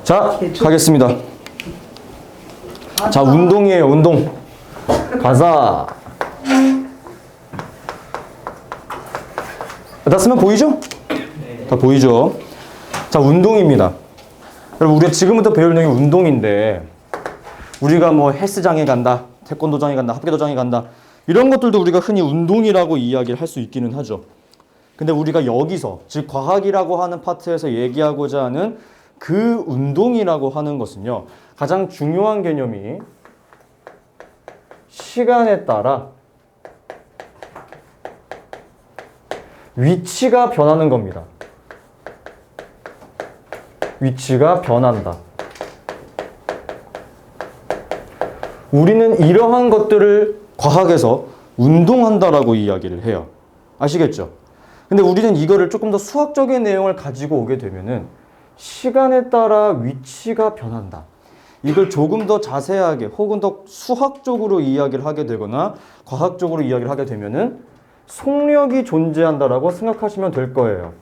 자, 가겠습니다. 자, 운동이에요, 운동. 가자. 다 쓰면 보이죠? 다 보이죠? 자, 운동입니다. 여러분, 우리가 지금부터 배울 내용이 운동인데, 우리가 뭐 헬스장에 간다, 태권도장에 간다, 합계도장에 간다, 이런 것들도 우리가 흔히 운동이라고 이야기를 할 수 있기는 하죠. 근데 우리가 여기서, 즉 과학이라고 하는 파트에서 얘기하고자 하는 그 운동이라고 하는 것은요, 가장 중요한 개념이 시간에 따라 위치가 변하는 겁니다. 위치가 변한다. 우리는 이러한 것들을 과학에서 운동한다라고 이야기를 해요. 아시겠죠? 근데 우리는 이거를 조금 더 수학적인 내용을 가지고 오게 되면은 시간에 따라 위치가 변한다. 이걸 조금 더 자세하게 혹은 더 수학적으로 이야기를 하게 되거나 과학적으로 이야기를 하게 되면은 속력이 존재한다라고 생각하시면 될 거예요.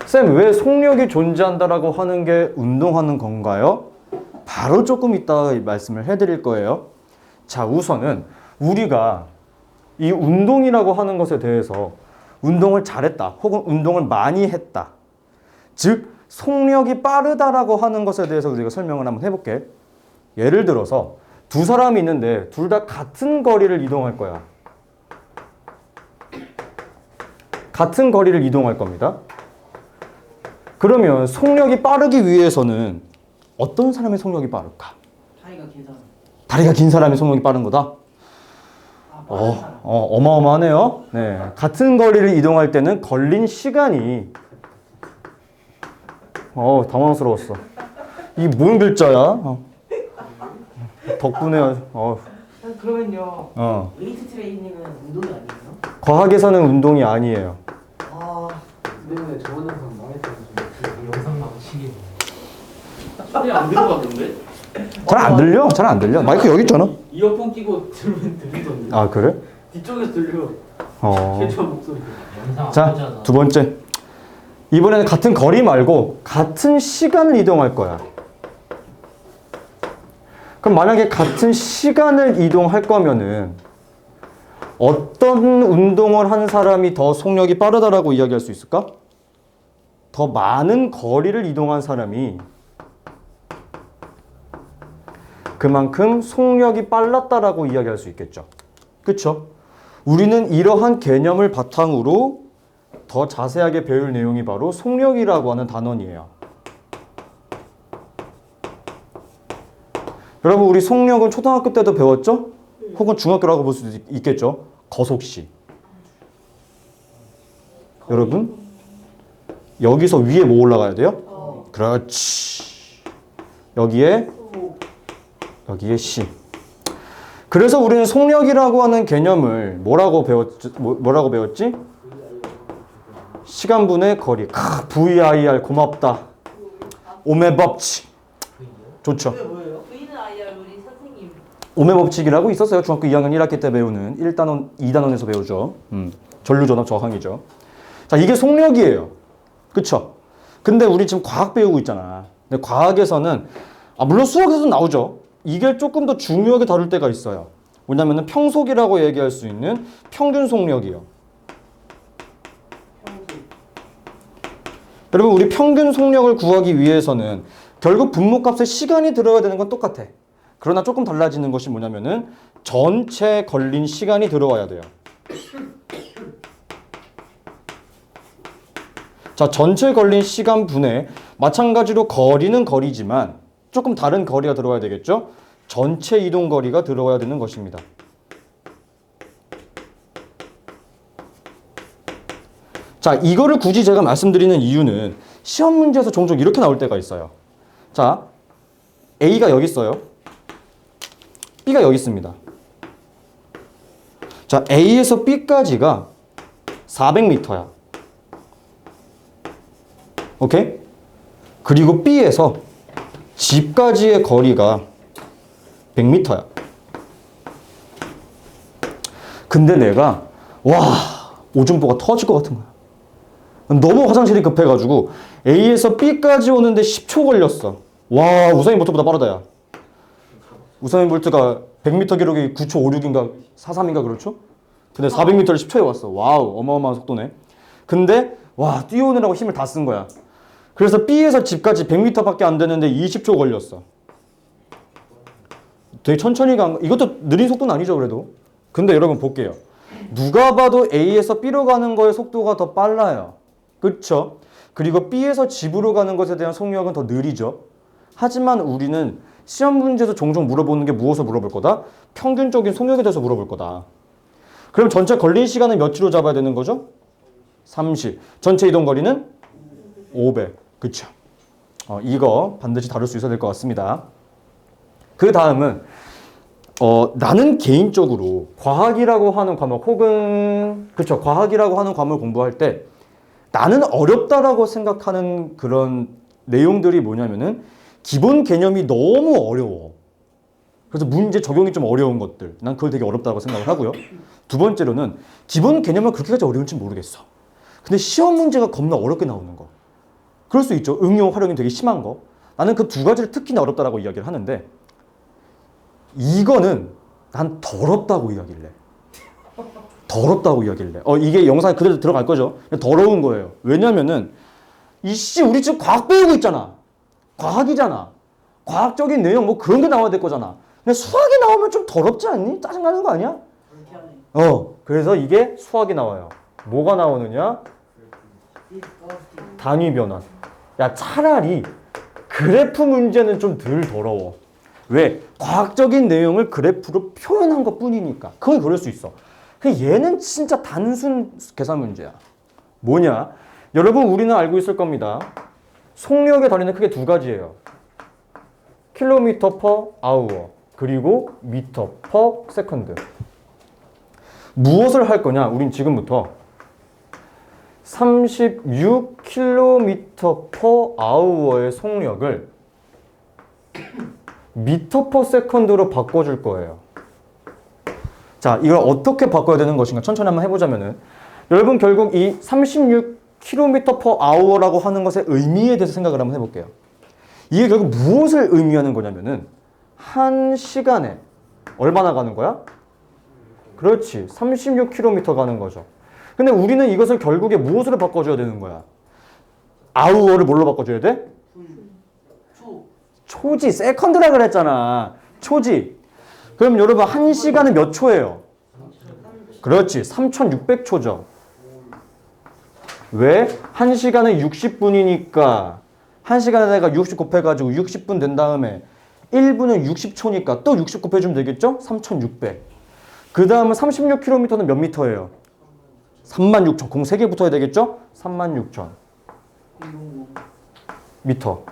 쌤, 왜 속력이 존재한다라고 하는 게 운동하는 건가요? 바로 조금 이따 말씀을 해드릴 거예요. 자, 우선은 우리가 이 운동이라고 하는 것에 대해서 운동을 잘했다 혹은 운동을 많이 했다, 즉 속력이 빠르다라고 하는 것에 대해서 우리가 설명을 한번 해볼게. 예를 들어서 두 사람이 있는데 둘 다 같은 거리를 이동할 거야. 같은 거리를 이동할 겁니다. 그러면 속력이 빠르기 위해서는 어떤 사람의 속력이 빠를까? 다리가 긴 사람. 다리가 긴 사람이 속력이 빠른 거다? 빠른 사람. 어마어마하네요. 네, 같은 거리를 이동할 때는 걸린 시간이 당황스러웠어. 이게 뭔 글자야? 덕분에 그러면요. 웨이트 트레이닝은 운동이 아니에요? 과학에서는 운동이 아니에요. 근데 저번 영상 망했어서 그 영상 망치기. 소리 안 들어가던데? 잘 안 들려? 잘 안 들려? 마이크 여기 있잖아. 이어폰 끼고 들으면 들리던데. 아, 그래? 뒤쪽에서 들려. 최초 목소리. 영상 자, 두 번째. 이번에는 같은 거리 말고 같은 시간을 이동할 거야. 그럼 만약에 같은 시간을 이동할 거면은 어떤 운동을 한 사람이 더 속력이 빠르다라고 이야기할 수 있을까? 더 많은 거리를 이동한 사람이 그만큼 속력이 빨랐다라고 이야기할 수 있겠죠. 그렇죠? 우리는 이러한 개념을 바탕으로 더 자세하게 배울 내용이 바로 속력이라고 하는 단원이에요. 여러분, 우리 속력은 초등학교 때도 배웠죠? 혹은 중학교라고 볼 수도 있겠죠? 거속시. 여러분, 여기서 위에 뭐 올라가야 돼요? 그렇지. 여기에 시. 그래서 우리는 속력이라고 하는 개념을 뭐라고 배웠지? 시간분의 거리. VIR 고맙다. 오메 법칙. 좋죠. 그게 뭐예요? V는 IR 우리 선생님. 오메 법칙이라고 있었어요. 중학교 2학년 1학기 때 배우는 1단원, 2단원에서 배우죠. 전류전압 저항이죠. 자, 이게 속력이에요. 그쵸? 근데 우리 지금 과학 배우고 있잖아. 근데 과학에서는 물론 수학에서도 나오죠. 이게 조금 더 중요하게 다룰 때가 있어요. 뭐냐면은 평속이라고 얘기할 수 있는 평균 속력이요. 여러분, 우리 평균 속력을 구하기 위해서는 결국 분모값에 시간이 들어야 되는 건 똑같아. 그러나 조금 달라지는 것이 뭐냐면은 전체 걸린 시간이 들어와야 돼요. 자, 전체 걸린 시간 분에 마찬가지로 거리는 거리지만 조금 다른 거리가 들어와야 되겠죠? 전체 이동 거리가 들어와야 되는 것입니다. 자, 이거를 굳이 제가 말씀드리는 이유는 시험 문제에서 종종 이렇게 나올 때가 있어요. 자, A가 여기 있어요. B가 여기 있습니다. 자, A에서 B까지가 400m야. 오케이? 그리고 B에서 집까지의 거리가 100m야. 근데 내가 오줌보가 터질 것 같은 거야. 너무 화장실이 급해가지고 A에서 B까지 오는데 10초 걸렸어. 와, 우사인 볼트보다 빠르다, 야. 우사인 볼트가 100m 기록이 9초 56인가 43인가 그렇죠? 근데 400m를 10초에 왔어. 와우, 어마어마한 속도네. 근데 와, 뛰어오느라고 힘을 다 쓴 거야. 그래서 B에서 집까지 100m밖에 안 되는데 20초 걸렸어. 되게 천천히 간 거. 이것도 느린 속도는 아니죠, 그래도. 근데 여러분 볼게요. 누가 봐도 A에서 B로 가는 거의 속도가 더 빨라요. 그쵸? 그리고 B에서 집으로 가는 것에 대한 속력은 더 느리죠. 하지만 우리는 시험 문제에서 종종 물어보는 게 무엇을 물어볼 거다? 평균적인 속력에 대해서 물어볼 거다. 그럼 전체 걸린 시간은 몇으로 잡아야 되는 거죠? 30. 전체 이동 거리는 500. 그쵸? 이거 반드시 다룰 수 있어야 될 것 같습니다. 그 다음은 나는 개인적으로 과학이라고 하는 과목 혹은 그쵸, 과학이라고 하는 과목을 공부할 때 나는 어렵다라고 생각하는 그런 내용들이 뭐냐면은 기본 개념이 너무 어려워. 그래서 문제 적용이 좀 어려운 것들. 난 그걸 되게 어렵다고 생각을 하고요. 두 번째로는 기본 개념은 그렇게까지 어려운지 모르겠어. 근데 시험 문제가 겁나 어렵게 나오는 거. 그럴 수 있죠. 응용 활용이 되게 심한 거. 나는 그 두 가지를 특히나 어렵다라고 이야기를 하는데 이거는 난 더럽다고 이야기를 해. 더럽다고 이야기를 해. 이게 영상에 그대로 들어갈 거죠. 더러운 거예요. 왜냐면은 이씨 우리 지금 과학 배우고 있잖아. 과학이잖아. 과학적인 내용 뭐 그런 게 나와야 될 거잖아. 근데 수학이 나오면 좀 더럽지 않니? 짜증나는 거 아니야? 그래서 이게 수학이 나와요. 뭐가 나오느냐? 단위 변환. 야, 차라리 그래프 문제는 좀 덜 더러워. 왜? 과학적인 내용을 그래프로 표현한 것 뿐이니까. 그건 그럴 수 있어. 얘는 진짜 단순 계산 문제야. 뭐냐? 여러분 우리는 알고 있을 겁니다. 속력의 단위는 크게 두 가지예요. 킬로미터 퍼 아워 그리고 미터 퍼 세컨드. 무엇을 할 거냐? 우린 지금부터 36km 퍼 아워의 속력을 미터 퍼 세컨드로 바꿔줄 거예요. 자, 이걸 어떻게 바꿔야 되는 것인가? 천천히 한번 해보자면은 여러분 결국 이 36km per hour라고 하는 것의 의미에 대해서 생각을 한번 해볼게요. 이게 결국 무엇을 의미하는 거냐면은 한 시간에 얼마나 가는 거야? 그렇지, 36km 가는 거죠. 근데 우리는 이것을 결국에 무엇으로 바꿔줘야 되는 거야? hour를 뭘로 바꿔줘야 돼? 초지, 세컨드라 그랬잖아. 초지. 그럼 여러분 한 시간은 몇 초예요? 그렇지, 3600초죠. 왜? 한 시간은 60분이니까 한 시간에 내가 60 곱해가지고 60분 된 다음에 1분은 60초니까 또 60 곱해주면 되겠죠? 3600. 그 다음은 36km는 몇 미터예요? 36,000. 공 3개 붙어야 되겠죠? 36,000 미터.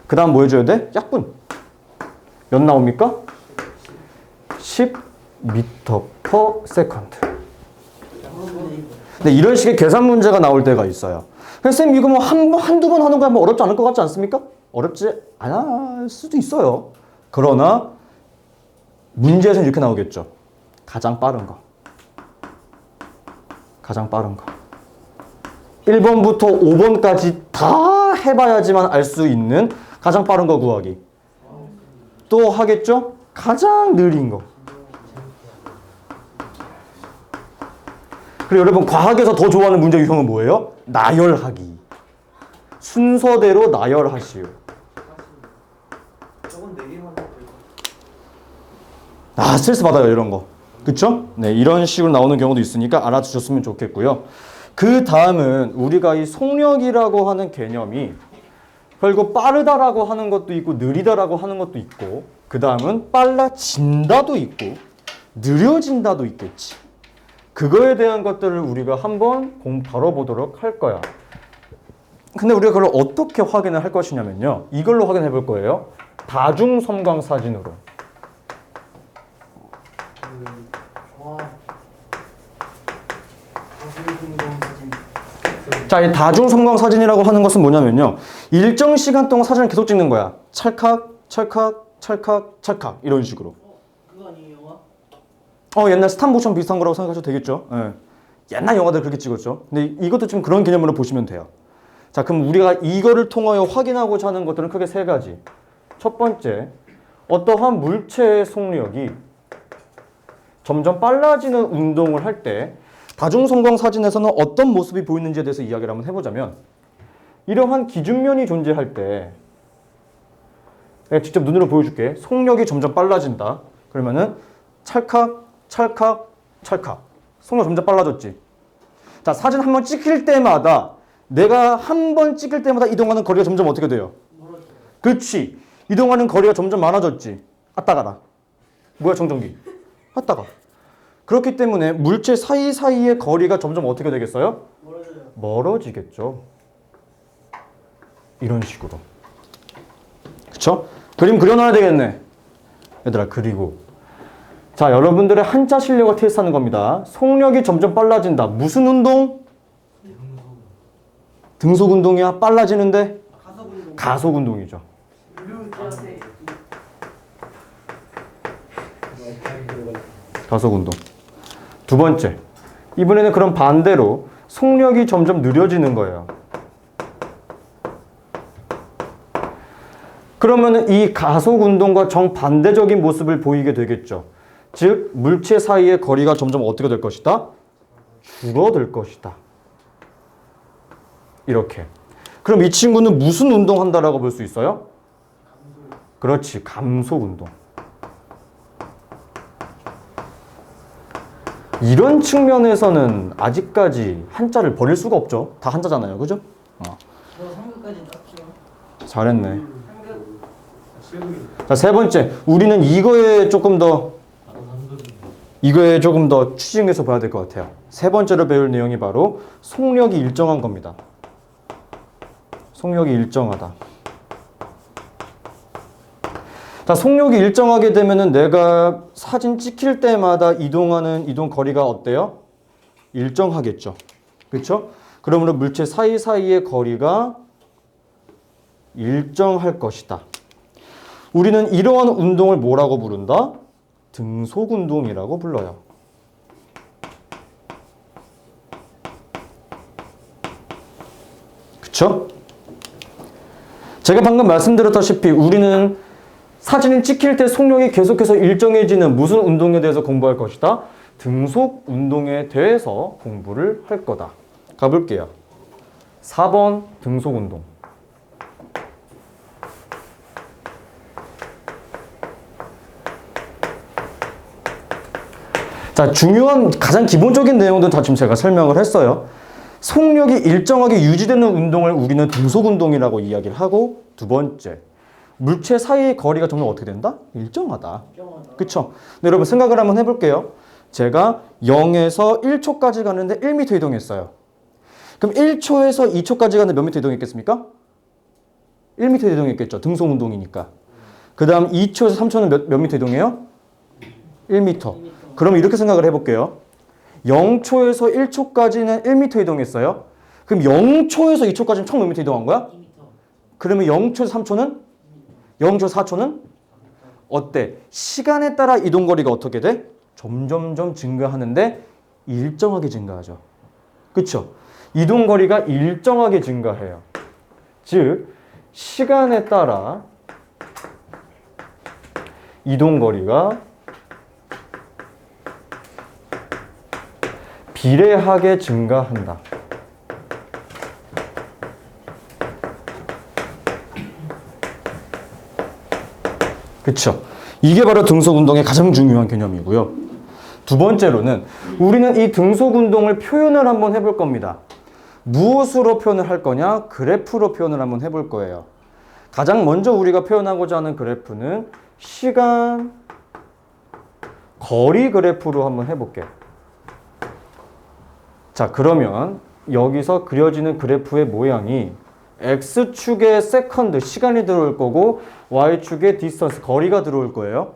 그 다음 뭐 해줘야 돼? 약분. 몇 나옵니까? 10 미터 퍼 세컨드. 근데 이런 식의 계산 문제가 나올 때가 있어요. 쌤 이거 뭐 한두 번 하는 거야 뭐 어렵지 않을 것 같지 않습니까? 어렵지 않을 수도 있어요. 그러나 문제에서는 이렇게 나오겠죠. 가장 빠른 거. 가장 빠른 거. 1번부터 5번까지 다 해봐야지만 알 수 있는 가장 빠른 거 구하기. 또 하겠죠? 가장 느린 거. 그리고 여러분 과학에서 더 좋아하는 문제 유형은 뭐예요? 나열하기. 순서대로 나열하시오. 저건 4개만 해도 스트레스 받아요 이런 거. 그쵸? 네, 이런 식으로 나오는 경우도 있으니까 알아두셨으면 좋겠고요. 그 다음은 우리가 이 속력이라고 하는 개념이 결국 빠르다라고 하는 것도 있고 느리다라고 하는 것도 있고 그 다음은 빨라진다도 있고 느려진다도 있겠지. 그거에 대한 것들을 우리가 한번 다뤄보도록 할 거야. 근데 우리가 그걸 어떻게 확인을 할 것이냐면요. 이걸로 확인해 볼 거예요. 다중섬광 사진으로. 자, 이 다중섬광 사진이라고 하는 것은 뭐냐면요. 일정 시간 동안 사진을 계속 찍는 거야. 찰칵, 찰칵, 찰칵, 찰칵 이런 식으로. 그거 아니에요 영화? 옛날 스탑모션 비슷한 거라고 생각하셔도 되겠죠. 예. 옛날 영화들 그렇게 찍었죠. 근데 이것도 좀 그런 개념으로 보시면 돼요. 자, 그럼 우리가 이거를 통하여 확인하고자 하는 것들은 크게 세 가지. 첫 번째, 어떠한 물체의 속력이 점점 빨라지는 운동을 할 때 다중성광 사진에서는 어떤 모습이 보이는지에 대해서 이야기를 한번 해보자면, 이러한 기준면이 존재할 때 내가 직접 눈으로 보여줄게. 속력이 점점 빨라진다. 그러면은 찰칵, 찰칵, 찰칵. 속력 점점 빨라졌지. 자, 사진 한 번 찍힐 때마다 내가 한 번 찍을 때마다 이동하는 거리가 점점 어떻게 돼요? 그렇지. 이동하는 거리가 점점 많아졌지. 아따가라. 뭐야 정전기? 아따가. 그렇기 때문에 물체 사이사이의 거리가 점점 어떻게 되겠어요? 멀어지겠죠. 이런 식으로. 그쵸? 그림 그려놔야 되겠네. 얘들아, 그리고 자, 여러분들의 한자 실력을 테스트하는 겁니다. 속력이 점점 빨라진다. 무슨 운동? 등속 운동이야. 빨라지는데? 가속 운동이죠. 가속 운동. 두 번째, 이번에는 그럼 반대로 속력이 점점 느려지는 거예요. 그러면 이 가속 운동과 정반대적인 모습을 보이게 되겠죠. 즉, 물체 사이의 거리가 점점 어떻게 될 것이다? 줄어들 것이다. 이렇게. 그럼 이 친구는 무슨 운동한다라고 볼 수 있어요? 그렇지, 감속 운동. 이런 측면에서는 아직까지 한자를 버릴 수가 없죠. 다 한자잖아요. 그죠? 저 3급까지 땄죠. 잘했네. 자, 세 번째. 우리는 이거에 조금 더 추진해서 봐야 될 것 같아요. 세 번째로 배울 내용이 바로 속력이 일정한 겁니다. 속력이 일정하다. 자, 속력이 일정하게 되면은 내가 사진 찍힐 때마다 이동하는 이동 거리가 어때요? 일정하겠죠. 그렇죠? 그러므로 물체 사이사이의 거리가 일정할 것이다. 우리는 이러한 운동을 뭐라고 부른다? 등속 운동이라고 불러요. 그쵸? 제가 방금 말씀드렸다시피 우리는 사진을 찍힐 때 속력이 계속해서 일정해지는 무슨 운동에 대해서 공부할 것이다? 등속 운동에 대해서 공부를 할 거다. 가볼게요. 4번 등속 운동. 자, 중요한 가장 기본적인 내용들은 다 지금 제가 설명을 했어요. 속력이 일정하게 유지되는 운동을 우리는 등속 운동이라고 이야기를 하고, 두 번째, 물체 사이의 거리가 점점 어떻게 된다? 일정하다. 그쵸? 근데 여러분 생각을 한번 해볼게요. 제가 0에서 1초까지 가는데 1m 이동했어요. 그럼 1초에서 2초까지 가는데 몇 미터 이동했겠습니까? 1m 이동했겠죠. 등속 운동이니까. 그 다음 2초에서 3초는 몇 미터 이동해요? 1m. 그럼 이렇게 생각을 해볼게요. 0초에서 1초까지는 1m 이동했어요. 그럼 0초에서 2초까지는 총 몇 미터 이동한 거야? 2m. 그러면 0초에서 3초는? 0초에서 4초는? 어때? 시간에 따라 이동거리가 어떻게 돼? 점점점 증가하는데 일정하게 증가하죠. 그쵸? 이동거리가 일정하게 증가해요. 즉, 시간에 따라 이동거리가 비례하게 증가한다. 그쵸? 이게 바로 등속 운동의 가장 중요한 개념이고요. 두 번째로는 우리는 이 등속 운동을 표현을 한번 해볼 겁니다. 무엇으로 표현을 할 거냐? 그래프로 표현을 한번 해볼 거예요. 가장 먼저 우리가 표현하고자 하는 그래프는 시간, 거리 그래프로 한번 해볼게요. 자, 그러면 여기서 그려지는 그래프의 모양이 X축에 세컨드, 시간이 들어올 거고 Y축에 디스턴스, 거리가 들어올 거예요.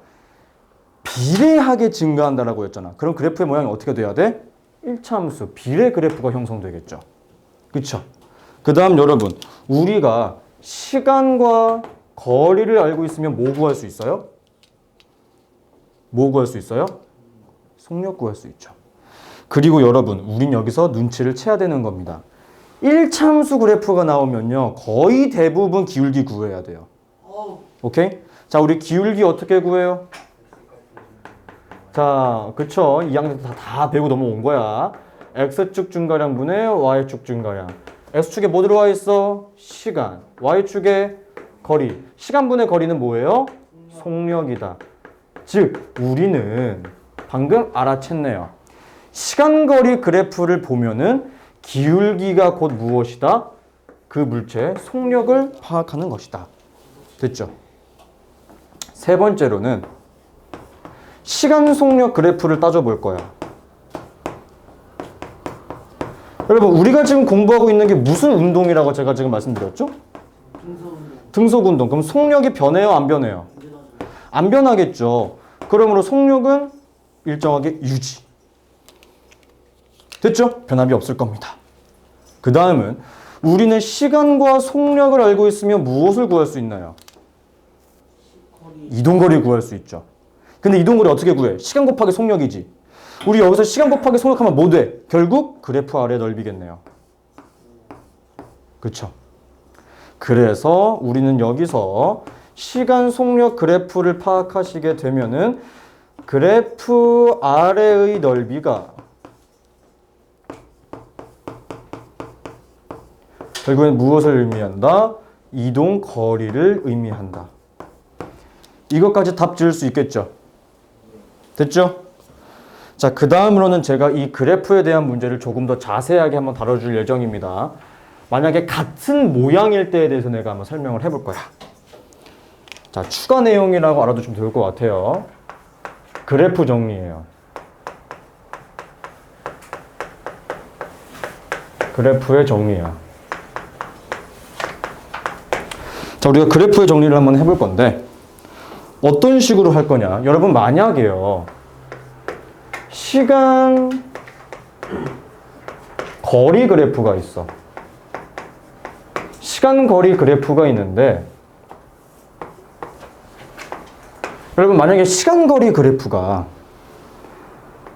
비례하게 증가한다라고 했잖아. 그럼 그래프의 모양이 어떻게 돼야 돼? 1차함수, 비례 그래프가 형성되겠죠. 그쵸? 그 다음 여러분, 우리가 시간과 거리를 알고 있으면 뭐 구할 수 있어요? 뭐 구할 수 있어요? 속력 구할 수 있죠. 그리고 여러분, 우린 여기서 눈치를 채야 되는 겁니다. 1참수 그래프가 나오면요. 거의 대부분 기울기 구해야 돼요. 오케이? 자, 우리 기울기 어떻게 구해요? 자, 그쵸? 2학년 때 다 배우고 넘어온 거야. X축 증가량분의 Y축 증가량. X축에 뭐 들어와 있어? 시간. Y축에 거리. 시간분의 거리는 뭐예요? 속력이다. 즉, 우리는 방금 알아챘네요. 시간거리 그래프를 보면은 기울기가 곧 무엇이다? 그 물체의 속력을 파악하는 것이다. 됐죠? 세 번째로는 시간 속력 그래프를 따져볼 거야. 여러분, 우리가 지금 공부하고 있는 게 무슨 운동이라고 제가 지금 말씀드렸죠? 등속 운동. 그럼 속력이 변해요, 안 변해요? 안 변하겠죠. 그러므로 속력은 일정하게 유지. 됐죠? 변함이 없을 겁니다. 그 다음은 우리는 시간과 속력을 알고 있으면 무엇을 구할 수 있나요? 이동거리 구할 수 있죠. 근데 이동거리 어떻게 구해? 시간 곱하기 속력이지. 우리 여기서 시간 곱하기 속력하면 뭐 돼? 결국 그래프 아래 넓이겠네요. 그쵸? 그래서 우리는 여기서 시간 속력 그래프를 파악하시게 되면은 그래프 아래의 넓이가 결국엔 무엇을 의미한다? 이동 거리를 의미한다. 이것까지 답 지을 수 있겠죠? 됐죠? 자, 그 다음으로는 제가 이 그래프에 대한 문제를 조금 더 자세하게 한번 다뤄줄 예정입니다. 만약에 같은 모양일 때에 대해서 내가 한번 설명을 해볼 거야. 자, 추가 내용이라고 알아두시면 좋을 것 같아요. 그래프 정리예요. 그래프의 정리야. 자, 우리가 그래프의 정리를 한번 해볼 건데 어떤 식으로 할 거냐? 여러분, 만약에요. 시간 거리 그래프가 있어. 시간 거리 그래프가 있는데 여러분, 만약에 시간 거리 그래프가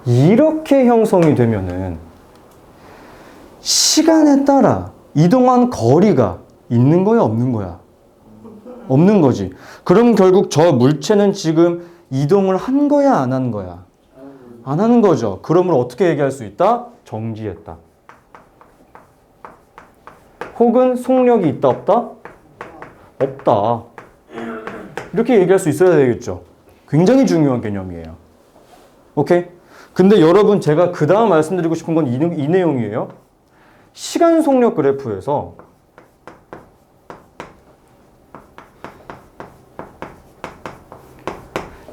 이렇게 형성이 되면은 시간에 따라 이동한 거리가 있는 거야, 없는 거야? 없는 거지. 그럼 결국 저 물체는 지금 이동을 한 거야, 안 한 거야? 안 하는 거죠. 그러므로 어떻게 얘기할 수 있다? 정지했다. 혹은 속력이 있다, 없다? 없다. 이렇게 얘기할 수 있어야 되겠죠. 굉장히 중요한 개념이에요. 오케이? 근데 여러분, 제가 그 다음 말씀드리고 싶은 건 이 내용이에요. 시간 속력 그래프에서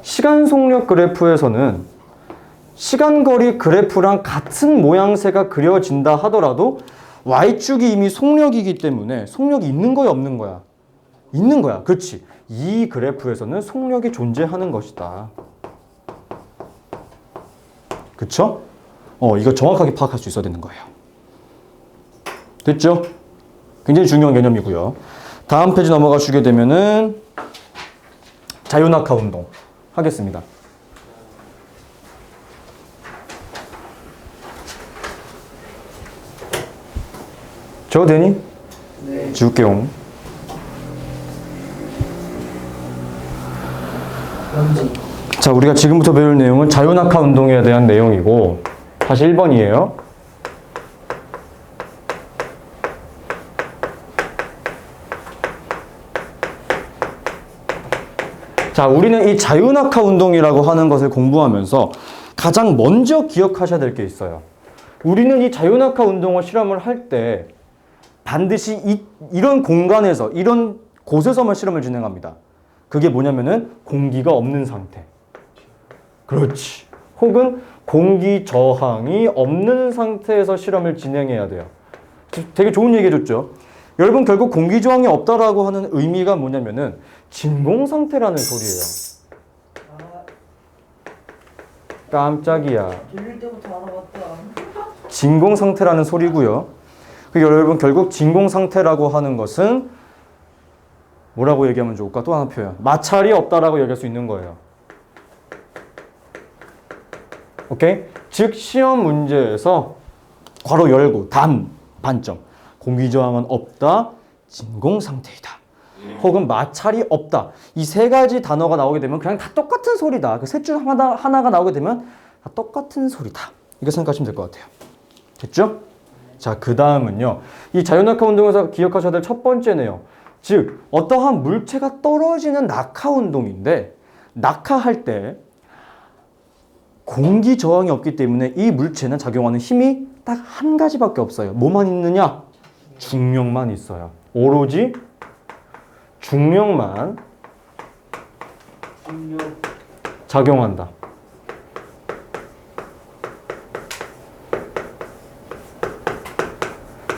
시간 속력 그래프에서는 시간거리 그래프랑 같은 모양새가 그려진다 하더라도 Y축이 이미 속력이기 때문에 속력이 있는 거야, 없는 거야? 있는 거야. 그렇지. 이 그래프에서는 속력이 존재하는 것이다. 그쵸? 이거 정확하게 파악할 수 있어야 되는 거예요. 됐죠? 굉장히 중요한 개념이고요. 다음 페이지 넘어가 주게 되면은 자유낙하 운동 하겠습니다. 저 되니? 네. 지울게요. 자, 우리가 지금부터 배울 내용은 자유낙하 운동에 대한 내용이고 다시 1번이에요. 자, 우리는 이 자유낙하 운동이라고 하는 것을 공부하면서 가장 먼저 기억하셔야 될 게 있어요. 우리는 이 자유낙하 운동을 실험을 할 때 반드시 이런 공간에서, 이런 곳에서만 실험을 진행합니다. 그게 뭐냐면은 공기가 없는 상태. 그렇지. 혹은 공기 저항이 없는 상태에서 실험을 진행해야 돼요. 되게 좋은 얘기 해줬죠. 여러분, 결국 공기 저항이 없다라고 하는 의미가 뭐냐면은 진공 상태라는 소리예요. 깜짝이야. 들릴 때부터 알아봤다. 진공 상태라는 소리고요. 여러분, 결국 진공 상태라고 하는 것은 뭐라고 얘기하면 좋을까? 또 하나 표현. 마찰이 없다라고 얘기할 수 있는 거예요. 오케이? 즉, 시험 문제에서 괄호 열고 단점. 공기 저항은 없다. 진공 상태이다. 혹은 마찰이 없다. 이 세 가지 단어가 나오게 되면 그냥 다 똑같은 소리다. 그 셋 중 하나가 나오게 되면 다 똑같은 소리다. 이거 생각하시면 될 것 같아요. 됐죠? 자, 그 다음은요. 이 자유낙하 운동에서 기억하셔야 될 첫 번째네요. 즉, 어떠한 물체가 떨어지는 낙하 운동인데, 낙하할 때 공기 저항이 없기 때문에 이 물체는 작용하는 힘이 딱 한 가지밖에 없어요. 뭐만 있느냐? 중력만 있어요. 오로지 중력만 작용한다.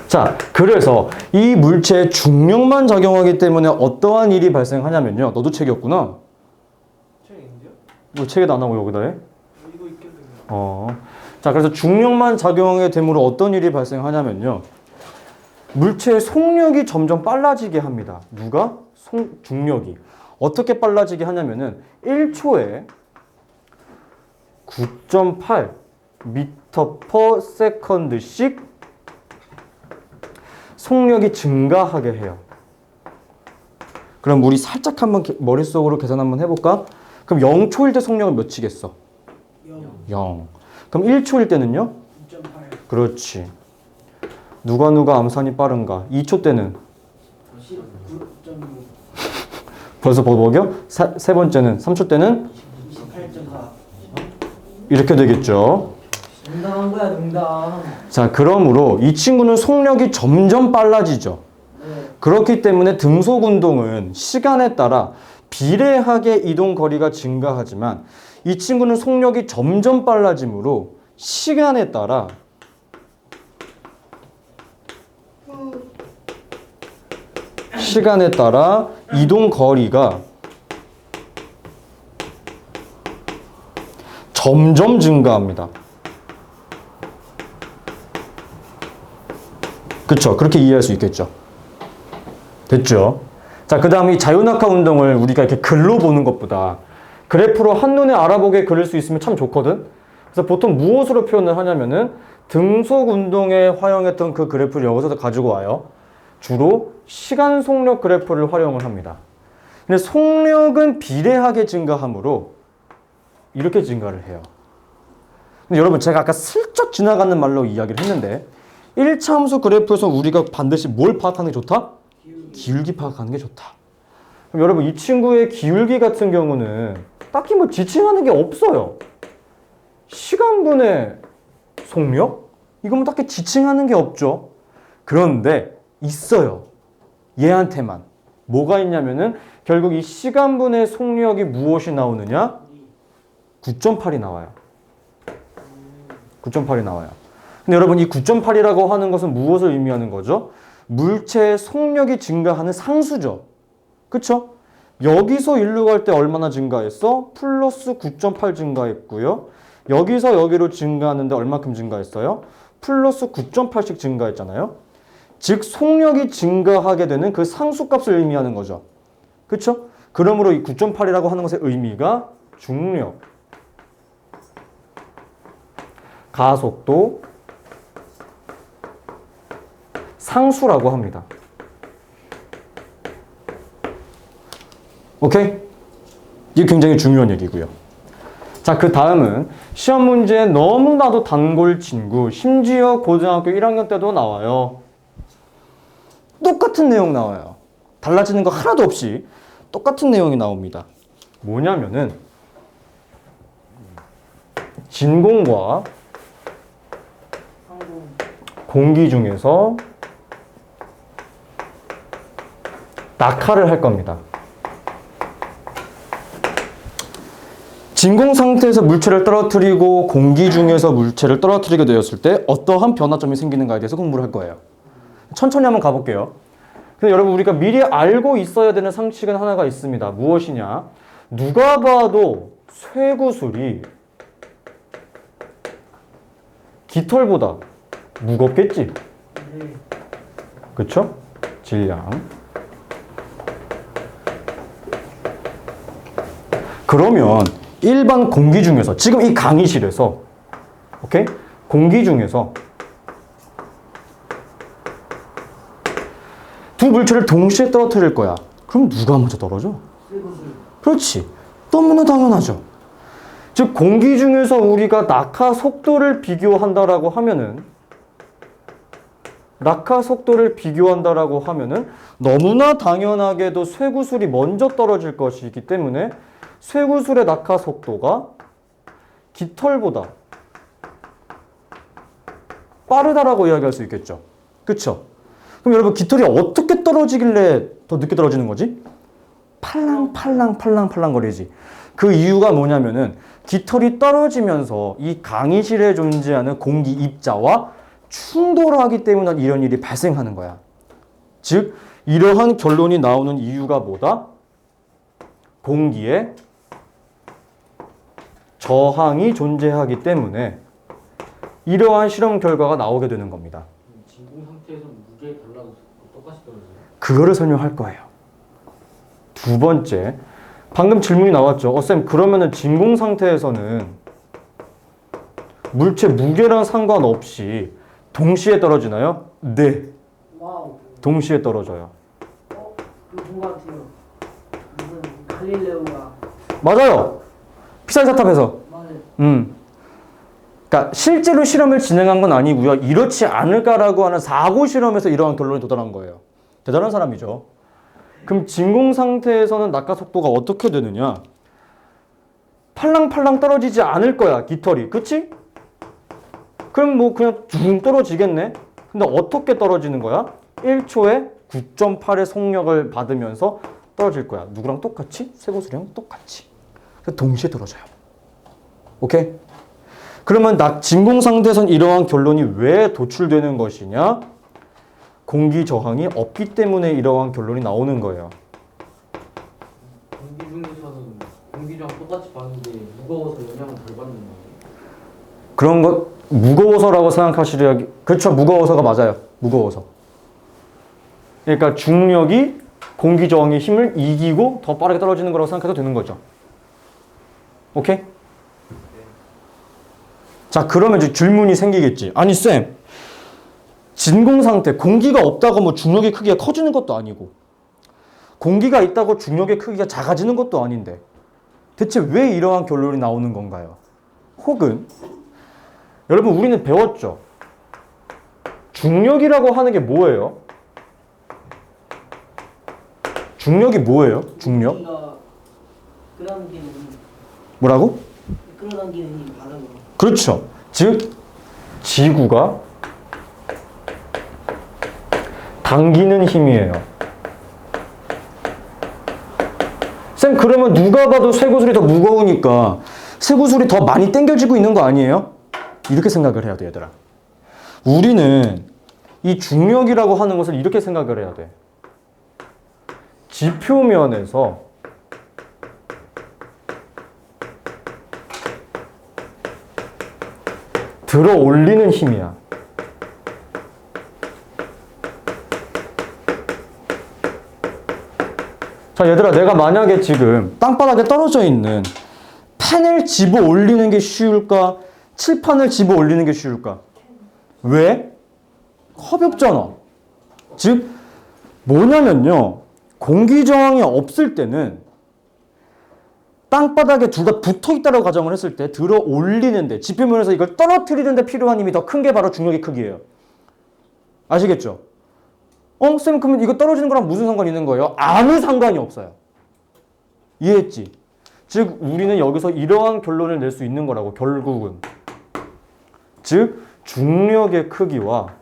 자, 그래서 이 물체의 중력만 작용하기 때문에 어떠한 일이 발생하냐면요. 너도 책이었구나. 책인데요? 뭐 책에도 안 하고 여기다 해? 이거 있겠네요. 자, 그래서 중력만 작용하게 되므로 어떤 일이 발생하냐면요. 물체의 속력이 점점 빨라지게 합니다. 누가? 중력이. 어떻게 빨라지게 하냐면은 1초에 9.8 미터 퍼 세컨드씩 속력이 증가하게 해요. 그럼 우리 살짝 한번 머릿속으로 계산 한번 해볼까? 그럼 0초일 때 속력은 몇이겠어? 0. 그럼 1초일 때는요? 9.8. 그렇지. 누가 암산이 빠른가? 2초 때는? 9.6. 벌써 버벅여? 세 번째는? 3초 때는? 28.4. 이렇게 되겠죠. 농담한 거야, 농담. 자, 그러므로 이 친구는 속력이 점점 빨라지죠. 네. 그렇기 때문에 등속 운동은 시간에 따라 비례하게 이동 거리가 증가하지만 이 친구는 속력이 점점 빨라지므로 시간에 따라 이동 거리가 점점 증가합니다. 그렇죠? 그렇게 이해할 수 있겠죠. 됐죠? 자, 그 다음 이 자유낙하 운동을 우리가 이렇게 글로 보는 것보다 그래프로 한눈에 알아보게 그릴 수 있으면 참 좋거든. 그래서 보통 무엇으로 표현을 하냐면은 등속 운동에 활용했던 그 그래프를 여기서 가지고 와요. 주로 시간 속력 그래프를 활용을 합니다. 근데 속력은 비례하게 증가하므로 이렇게 증가를 해요. 근데 여러분, 제가 아까 슬쩍 지나가는 말로 이야기를 했는데 1차 함수 그래프에서 우리가 반드시 뭘 파악하는 게 좋다? 기울기 파악하는 게 좋다. 그럼 여러분, 이 친구의 기울기 같은 경우는 딱히 뭐 지칭하는 게 없어요. 시간분의 속력? 이건 뭐 딱히 지칭하는 게 없죠. 그런데 있어요. 얘한테만. 뭐가 있냐면은 결국 이 시간분의 속력이 무엇이 나오느냐? 9.8이 나와요. 9.8이 나와요. 근데 여러분, 이 9.8이라고 하는 것은 무엇을 의미하는 거죠? 물체의 속력이 증가하는 상수죠. 그쵸? 여기서 일로 갈 때 얼마나 증가했어? 플러스 9.8 증가했고요. 여기서 여기로 증가하는데 얼마큼 증가했어요? 플러스 9.8씩 증가했잖아요. 즉 속력이 증가하게 되는 그 상수값을 의미하는 거죠. 그쵸? 그러므로 이 9.8이라고 하는 것의 의미가 중력, 가속도, 상수라고 합니다. 오케이? 이게 굉장히 중요한 얘기고요. 자, 그 다음은 시험 문제에 너무나도 단골 친구, 심지어 고등학교 1학년 때도 나와요. 똑같은 내용 나와요. 달라지는 거 하나도 없이 똑같은 내용이 나옵니다. 뭐냐면은 진공과 공기 중에서 낙하를 할 겁니다. 진공 상태에서 물체를 떨어뜨리고 공기 중에서 물체를 떨어뜨리게 되었을 때 어떠한 변화점이 생기는가에 대해서 공부를 할 거예요. 천천히 한번 가볼게요. 근데 여러분, 우리가 미리 알고 있어야 되는 상식은 하나가 있습니다. 무엇이냐? 누가 봐도 쇠구슬이 깃털보다 무겁겠지? 그쵸? 질량. 그러면 일반 공기 중에서, 지금 이 강의실에서, 오케이? 공기 중에서 두 물체를 동시에 떨어뜨릴 거야. 그럼 누가 먼저 떨어져? 쇠구슬. 그렇지. 너무나 당연하죠. 즉 공기 중에서 우리가 낙하 속도를 비교한다라고 하면은 너무나 당연하게도 쇠구슬이 먼저 떨어질 것이기 때문에 쇠구슬의 낙하 속도가 깃털보다 빠르다라고 이야기할 수 있겠죠. 그쵸? 그럼 여러분 깃털이 어떻게 떨어지길래 더 늦게 떨어지는 거지? 팔랑팔랑 거리지. 그 이유가 뭐냐면은 깃털이 떨어지면서 이 강의실에 존재하는 공기 입자와 충돌하기 때문에 이런 일이 발생하는 거야. 즉 이러한 결론이 나오는 이유가 뭐다? 공기에 저항이 존재하기 때문에 이러한 실험 결과가 나오게 되는 겁니다. 진공 상태에서 무게 달라도 똑같이 떨어져요? 그거를 설명할 거예요. 두 번째, 방금 질문이 나왔죠. 쌤, 그러면은 진공 상태에서는 물체 무게랑 상관없이 동시에 떨어지나요? 네, 와우. 동시에 떨어져요. 그거 본 것 같아요. 무슨 갈릴레오가. 맞아요. 피사사탑에서. 맞아요. 그러니까 실제로 실험을 진행한 건 아니고요. 이렇지 않을까라고 하는 사고 실험에서 이러한 결론에 도달한 거예요. 대단한 사람이죠. 그럼 진공 상태에서는 낙하 속도가 어떻게 되느냐? 팔랑팔랑 떨어지지 않을 거야, 깃털이. 그치? 그럼 뭐 그냥 둥 떨어지겠네? 근데 어떻게 떨어지는 거야? 1초에 9.8의 속력을 받으면서 떨어질 거야. 누구랑 똑같이? 쇠구슬이랑 똑같이. 그래서 동시에 떨어져요. 오케이? 그러면 진공 상태에선 이러한 결론이 왜 도출되는 것이냐? 공기 저항이 없기 때문에 이러한 결론이 나오는 거예요. 공기 중에서는 공기랑 똑같이 받는데 무거워서 영향을 덜 받는 거예요? 그런 것 무거워서라고 생각하시려 그렇죠. 무거워서가 맞아요. 무거워서. 그러니까 중력이 공기 저항의 힘을 이기고 더 빠르게 떨어지는 거라고 생각해도 되는 거죠. 오케이? 자, 그러면 이제 질문이 생기겠지. 아니 쌤, 진공 상태 공기가 없다고 뭐 중력의 크기가 커지는 것도 아니고 공기가 있다고 중력의 크기가 작아지는 것도 아닌데 대체 왜 이러한 결론이 나오는 건가요? 혹은 여러분 우리는 배웠죠. 중력이라고 하는 게 뭐예요? 중력이 뭐예요? 중력? 공기가 끌어당기는 뭐라고? 끌어당기는 힘이 다른 거. 그렇죠. 즉 지구가 당기는 힘이에요. 쌤, 그러면 누가 봐도 쇠구슬이 더 무거우니까 쇠구슬이 더 많이 당겨지고 있는 거 아니에요? 이렇게 생각을 해야 돼, 얘들아. 우리는 이 중력이라고 하는 것을 이렇게 생각을 해야 돼. 지표면에서 들어 올리는 힘이야. 자, 얘들아, 내가 만약에 지금 땅바닥에 떨어져 있는 펜을 집어 올리는 게 쉬울까? 칠판을 집어 올리는 게 쉬울까? 왜? 가볍잖아. 즉, 뭐냐면요. 공기 저항이 없을 때는 땅바닥에 둘 다 붙어 있다고 가정을 했을 때 들어 올리는데 지표면에서 이걸 떨어뜨리는데 필요한 힘이 더 큰 게 바로 중력의 크기예요. 아시겠죠? 쌤, 그러면 이거 떨어지는 거랑 무슨 상관이 있는 거예요? 아무 상관이 없어요. 이해했지? 즉 우리는 여기서 이러한 결론을 낼 수 있는 거라고. 결국은 즉 중력의 크기와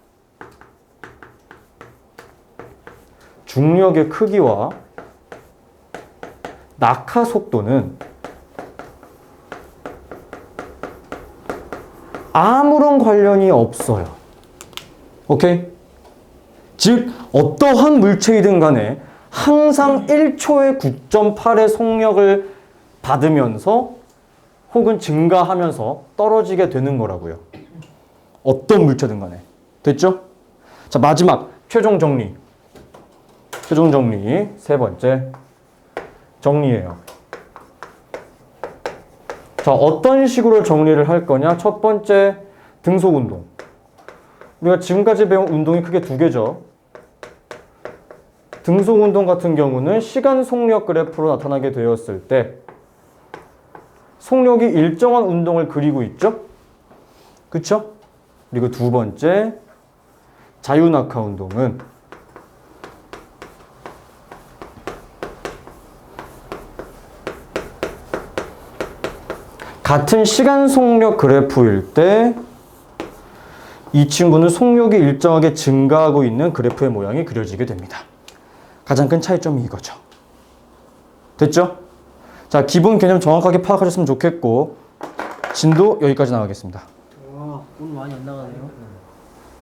낙하 속도는 아무런 관련이 없어요. 오케이? 즉 어떠한 물체이든 간에 항상 1초에 9.8의 속력을 받으면서 혹은 증가하면서 떨어지게 되는 거라고요. 어떤 물체든 간에. 됐죠? 자, 마지막 최종 정리. 세 번째 정리예요. 자, 어떤 식으로 정리를 할 거냐? 첫 번째, 등속 운동. 우리가 지금까지 배운 운동이 크게 두 개죠. 등속 운동 같은 경우는 시간 속력 그래프로 나타나게 되었을 때 속력이 일정한 운동을 그리고 있죠? 그쵸? 그리고 두 번째, 자유낙하 운동은 같은 시간 속력 그래프일 때 이 친구는 속력이 일정하게 증가하고 있는 그래프의 모양이 그려지게 됩니다. 가장 큰 차이점이 이거죠. 됐죠? 자, 기본 개념 정확하게 파악하셨으면 좋겠고 진도 여기까지 나가겠습니다. 와, 오늘 많이 안 나가네요.